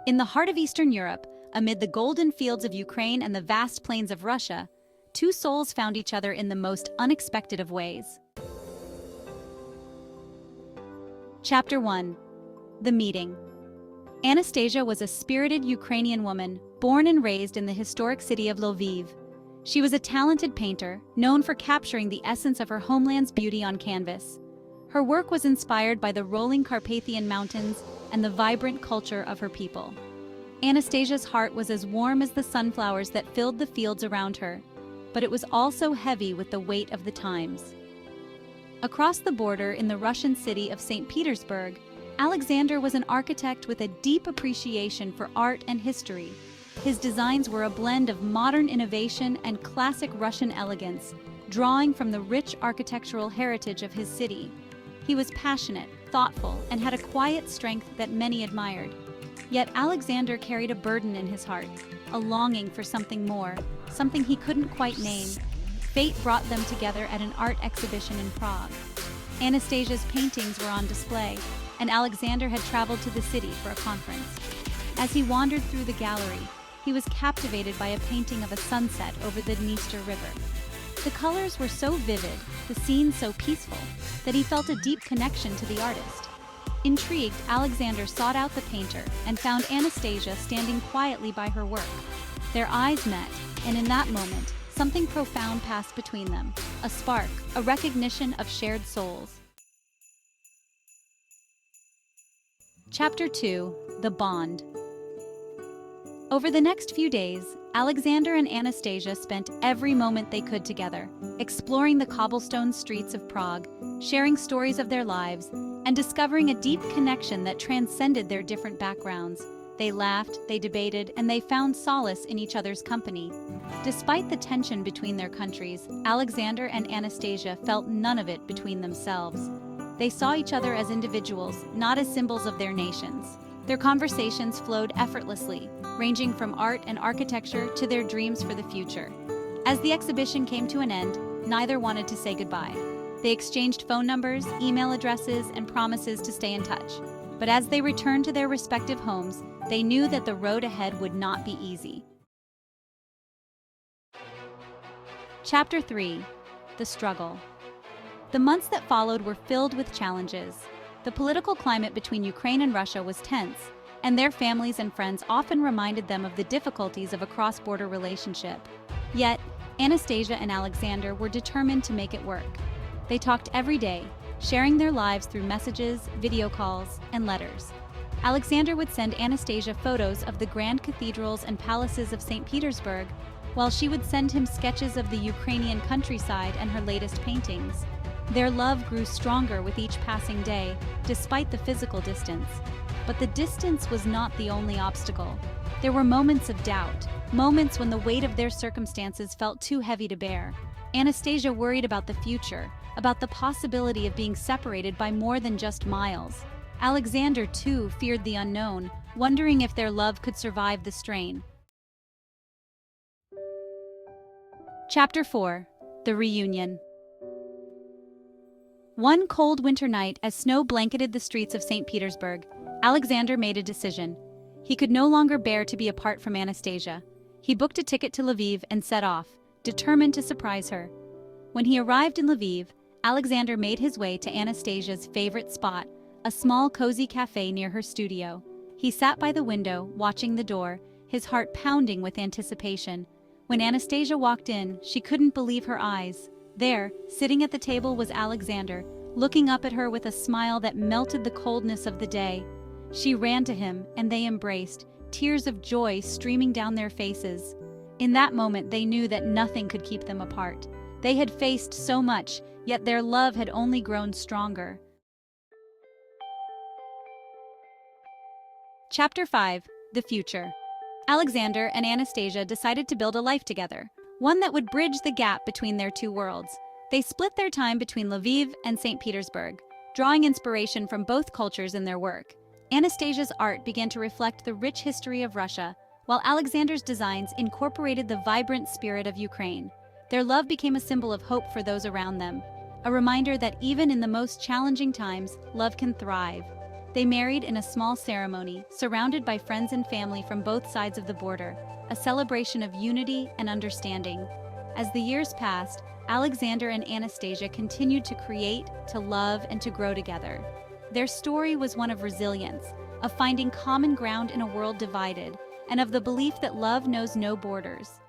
In the heart of Eastern Europe, amid the golden fields of Ukraine and the vast plains of Russia, two souls found each other in the most unexpected of ways. Chapter 1. The Meeting. Anastasia was a spirited Ukrainian woman, born and raised in the historic city of Lviv. She was a talented painter, known for capturing the essence of her homeland's beauty on canvas. Her work was inspired by the rolling Carpathian Mountains and the vibrant culture of her people. Anastasia's heart was as warm as the sunflowers that filled the fields around her, but it was also heavy with the weight of the times. Across the border in the Russian city of St. Petersburg, Alexander was an architect with a deep appreciation for art and history. His designs were a blend of modern innovation and classic Russian elegance, drawing from the rich architectural heritage of his city. He was passionate, thoughtful, and had a quiet strength that many admired. Yet Alexander carried a burden in his heart, a longing for something more, something he couldn't quite name. Fate brought them together at an art exhibition in Prague. Anastasia's paintings were on display, and Alexander had traveled to the city for a conference. As he wandered through the gallery, he was captivated by a painting of a sunset over the Dniester River. The colors were so vivid, the scene so peaceful, that he felt a deep connection to the artist. Intrigued, Alexander sought out the painter and found Anastasia standing quietly by her work. Their eyes met, and in that moment, something profound passed between them, a spark, a recognition of shared souls. Chapter 2. The Bond. Over the next few days, Alexander and Anastasia spent every moment they could together, exploring the cobblestone streets of Prague, sharing stories of their lives, and discovering a deep connection that transcended their different backgrounds. They laughed, they debated, and they found solace in each other's company. Despite the tension between their countries, Alexander and Anastasia felt none of it between themselves. They saw each other as individuals, not as symbols of their nations. Their conversations flowed effortlessly, ranging from art and architecture to their dreams for the future. As the exhibition came to an end, neither wanted to say goodbye. They exchanged phone numbers, email addresses, and promises to stay in touch. But as they returned to their respective homes, they knew that the road ahead would not be easy. Chapter 3. The Struggle. The months that followed were filled with challenges. The political climate between Ukraine and Russia was tense, and their families and friends often reminded them of the difficulties of a cross-border relationship. Yet, Anastasia and Alexander were determined to make it work. They talked every day, sharing their lives through messages, video calls, and letters. Alexander would send Anastasia photos of the grand cathedrals and palaces of St. Petersburg, while she would send him sketches of the Ukrainian countryside and her latest paintings. Their love grew stronger with each passing day, despite the physical distance. But the distance was not the only obstacle. There were moments of doubt, moments when the weight of their circumstances felt too heavy to bear. Anastasia worried about the future, about the possibility of being separated by more than just miles. Alexander, too, feared the unknown, wondering if their love could survive the strain. Chapter 4. The Reunion. One cold winter night, as snow blanketed the streets of St. Petersburg, Alexander made a decision. He could no longer bear to be apart from Anastasia. He booked a ticket to Lviv and set off, determined to surprise her. When he arrived in Lviv, Alexander made his way to Anastasia's favorite spot, a small cozy cafe near her studio. He sat by the window, watching the door, his heart pounding with anticipation. When Anastasia walked in, she couldn't believe her eyes. There, sitting at the table, was Alexander, looking up at her with a smile that melted the coldness of the day. She ran to him, and they embraced, tears of joy streaming down their faces. In that moment, they knew that nothing could keep them apart. They had faced so much, yet their love had only grown stronger. Chapter 5. The Future. Alexander and Anastasia decided to build a life together, one that would bridge the gap between their two worlds. They split their time between Lviv and St. Petersburg, drawing inspiration from both cultures in their work. Anastasia's art began to reflect the rich history of Russia, while Alexander's designs incorporated the vibrant spirit of Ukraine. Their love became a symbol of hope for those around them, a reminder that even in the most challenging times, love can thrive. They married in a small ceremony, surrounded by friends and family from both sides of the border, a celebration of unity and understanding. As the years passed, Alexander and Anastasia continued to create, to love, and to grow together. Their story was one of resilience, of finding common ground in a world divided, and of the belief that love knows no borders.